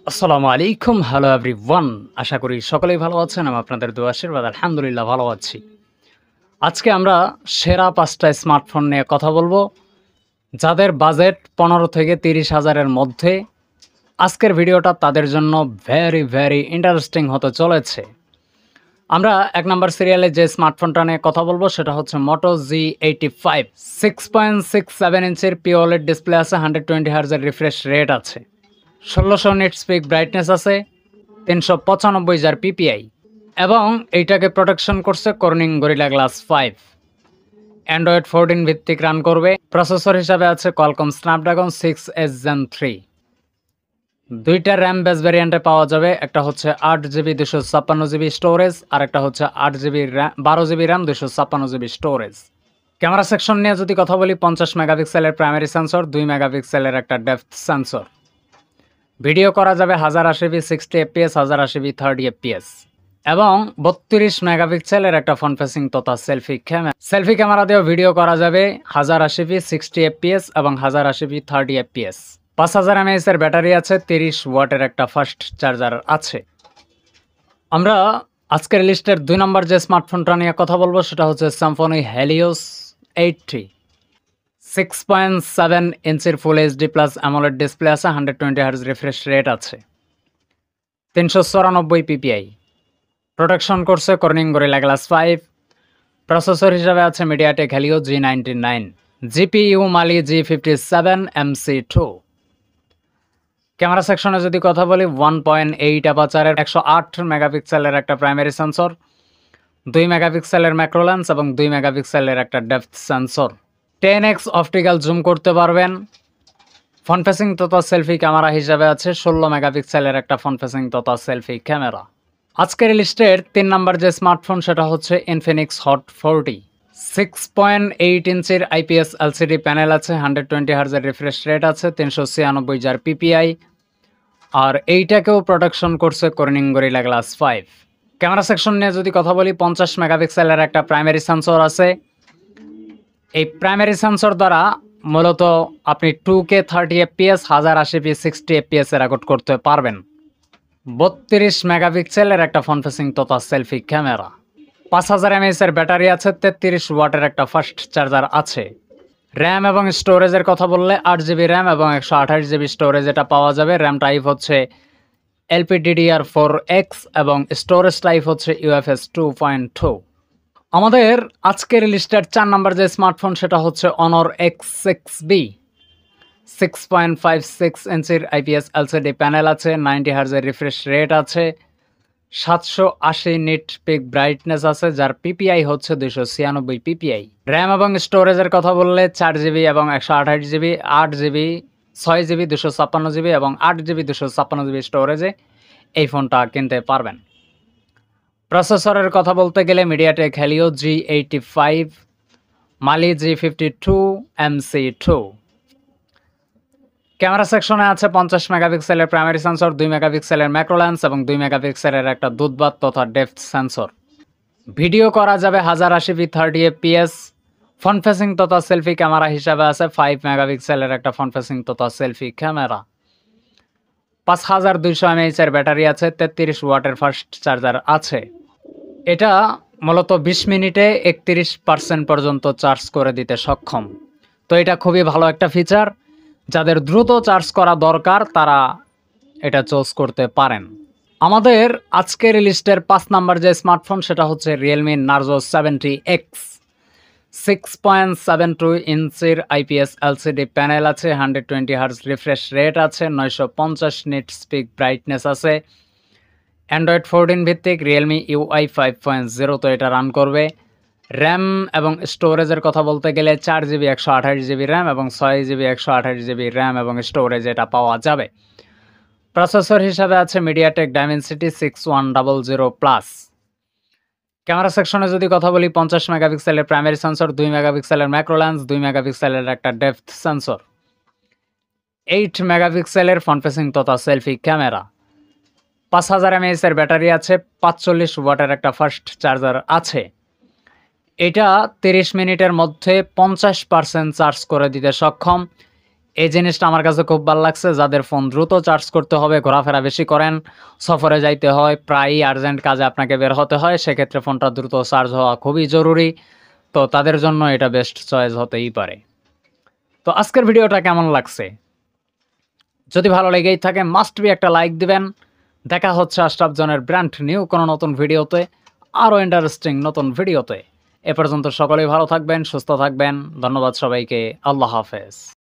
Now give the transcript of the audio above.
আসসালামু আলাইকুম, hello everyone. আশা করি সকলেই ভালো আছেন। আমি আপনাদের দোয়া আশীর্বাদ আলহামদুলিল্লাহ ভালো আছি। আজকে আমরা সেরা ৫টা স্মার্টফোন নিয়ে কথা বলবো, যাদের বাজেট ১৫ থেকে ৩০,০০০ এর মধ্যে। আজকের ভিডিওটা তাদের জন্য ভেরি ইন্টারেস্টিং হতে চলেছে। আমরা ১ নাম্বার সিরিয়ালে যে স্মার্টফোনটা নিয়ে কথা বলবো সেটা হচ্ছে Moto G85 6.67 ইঞ্চির POLED ডিসপ্লে আছে, 120 হার্জ রিফ্রেশ রেট আছে, ১৬০০ নিটস পিক ব্রাইটনেস আছে, ৩৯৫ হাজার পিপিআই এবং এইটাকে প্রোটেকশন করছে কর্নিং গরিলা গ্লাস 5। অ্যান্ড্রয়েড 14 ভিত্তিক রান করবে। প্রসেসর হিসাবে আছে কোয়ালকম স্ন্যাপড্রাগন 6S Gen 3। দুইটা র্যাম বেস ভ্যারিয়েন্টে পাওয়া যাবে, একটা হচ্ছে 8GB 256GB স্টোরেজ আর একটা হচ্ছে 8GB 12GB RAM 256GB storage. Camera section নিয়ে যদি কথা বলি, 50 মেগাপিক্সেলের প্রাইমারি সেন্সর, 2 মেগাপিক্সেলের একটা ডেপথ সেন্সর। ভিডিও করা যাবে 1080p 60fps 1080p 30fps এবং 32 মেগাপিক্সেলের একটা ফ্রন্ট ফেসিং তথা সেলফি ক্যামেরা দিয়েও ভিডিও করা যাবে 1080p 60fps এবং 1080p 30fps। 5000 mAh এর ব্যাটারি আছে, 30 ওয়াটের একটা ফাস্ট চার্জার আছে। আমরা আজকের লিস্টের 2 নম্বর যে স্মার্টফোনটা নিয়ে কথা বলবো সেটা হচ্ছে Symphony Helios 8T। 6.7 ইঞ্চির full HD plus AMOLED display আছে, 120 হার্জ রিফ্রেশ রেট আছে, ৩৯৪ পিপিআই। প্রোটেকশন করছে কর্নিং গরিলা গ্লাস 5। প্রসেসর হিসাবে আছে মিডিয়াটেক হেলিও G99, জিপিইউ মালি G57 MC2। ক্যামেরা সেকশনে যদি কথা বলি, 1.8 অ্যাপারচারের 108 মেগাপিক্সেলের একটা প্রাইমারি সেন্সর, 2 মেগাপিক্সেলের ম্যাক্রো লেন্স এবং 2 মেগাপিক্সেলের একটা depth sensor. 10x optical zoom করতে পারবেন। ফ্রন্ট ফেসিং তথা সেলফি ক্যামেরা হিসাবে আছে 16 মেগাপিক্সেলের একটা ফ্রন্ট ফেসিং তথা সেলফি ক্যামেরা। আজকের লিস্টের 3 নম্বর যে স্মার্টফোন সেটা হচ্ছে Infinix Hot 40। 6.8 ইঞ্চির IPS LCD প্যানেল আছে, 120 হার্জের রিফ্রেশ রেট আছে, ৩৯৬ হাজার পিপিআই আর এইটাকেও প্রোটেকশন করছে Corning gorilla glass 5। Camera section নিয়ে যদি কথা বলি, 50 মেগাপিক্সেলের একটা প্রাইমারি সেন্সর আছে। এই প্রাইমারি সেন্সর দ্বারা মূলত আপনি 2K 30fps 1080p 60fps record করতে পারবেন। 32 মেগাপিক্সেলের একটা ফ্রন্ট ফেসিং তথা সেলফি ক্যামেরা। 5000 mAh এর ব্যাটারি আছে, 33 ওয়াটের একটা ফাস্ট চার্জার আছে। র্যাম এবং স্টোরেজের কথা বললে 8GB র্যাম এবং 128GB স্টোরেজ এটা পাওয়া যাবে। র্যাম টাইপ হচ্ছে LPDDR4X এবং স্টোরেজ টাইপ হচ্ছে UFS 2.2। আমাদের আজকের লিস্টের 4 নম্বর যে স্মার্টফোন সেটা হচ্ছে Honor X6B। 6.56 ইঞ্চির IPS LCD প্যানেল আছে, 90 হার্জের রিফ্রেশ রেট আছে, 780 নিট পিক ব্রাইটনেস আছে, যার পিপিআই হচ্ছে 296 পিপিআই। র্যাম এবং স্টোরেজের কথা বললে 4GB এবং 128GB, 8GB, 6GB 256GB এবং 8GB 256GB স্টোরেজে এই ফোনটা কিনতে পারবেন। প্রসেসরের কথা বলতে গেলে মিডিয়াটেক হেলিও G85, মালি G52 MC2। ক্যামেরা সেকশনে আছে 50 মেগাপিক্সেলের প্রাইমারি সেন্সর, 2 মেগাপিক্সেলের ম্যাক্রো লেন্স এবং 2 মেগাপিক্সেলের একটা দুধবাত তথা ডেপথ সেন্সর। ভিডিও করা যাবে 1080p 30fps। ফ্রন্ট ফেসিং তথা সেলফি ক্যামেরা হিসাবে আছে 5 মেগাপিক্সেলের একটা ফ্রন্ট ফেসিং তথা সেলফি ক্যামেরা। 5200 mAh এর ব্যাটারি আছে, 33 ওয়াটের ফাস্ট চার্জার আছে। এটা মূলত 20 মিনিটে 31% পর্যন্ত চার্জ করে দিতে সক্ষম। তো এটা খুবই ভালো একটা ফিচার, যাদের দ্রুত চার্জ করা দরকার তারা এটা চুজ করতে পারেন। আমাদের আজকের লিস্টের 5 নাম্বার যে স্মার্টফোন সেটা হচ্ছে Realme Narzo 70X। 6.72 ইঞ্চির IPS LCD প্যানেল আছে, 120 হার্জ রিফ্রেশ রেট আছে, 950 নিটস পিক ব্রাইটনেস আছে। অ্যান্ড্রয়েড 14 ভিত্তিক Realme UI 5.0 তো এটা রান করবে। র্যাম এবং স্টোরেজের কথা বলতে গেলে 4GB 128GB র্যাম এবং 6GB 128GB র্যাম এবং স্টোরেজ এটা পাওয়া যাবে। প্রসেসর হিসাবে আছে মিডিয়াটেক Dimensity 6100+। ক্যামেরা সেকশনে যদি কথা বলি, 50 মেগাপিক্সেলের প্রাইমারি সেন্সর, 2 মেগাপিক্সেলের ম্যাক্রো লেন্স, 2 মেগাপিক্সেলের একটা ডেপথ সেন্সর, 8 মেগাপিক্সেলের ফ্রন্ট ফেসিং তথা সেলফি ক্যামেরা। 5000 mAh এর ব্যাটারি আছে, 45 ওয়াটের একটা ফাস্ট চার্জার আছে। এটা 30 মিনিটের মধ্যে 50% চার্জ করে দিতে সক্ষম। এই জিনিসটা আমার কাছে খুব ভালো লাগছে। যাদের ফোন দ্রুত চার্জ করতে হবে, ঘোরাফেরা বেশি করেন, সফরে যাইতে হয়, প্রায়ই আর্জেন্ট কাজে আপনাকে বের হতে হয়, সেক্ষেত্রে ফোনটা দ্রুত চার্জ হওয়া খুবই জরুরি। তো তাদের জন্য এটা বেস্ট চয়েস হতেই পারে। তো আজকের ভিডিওটা কেমন লাগছে? যদি ভালো লেগেই থাকে মাস্ট বি একটা লাইক দিবেন। দেখা হচ্ছে আশরাফ জনের ব্র্যান্ড নিউ কোনো নতুন ভিডিওতে, আরও ইন্টারেস্টিং নতুন ভিডিওতে। এ পর্যন্ত সকলেই ভালো থাকবেন, সুস্থ থাকবেন। ধন্যবাদ সবাইকে। আল্লাহ হাফেজ।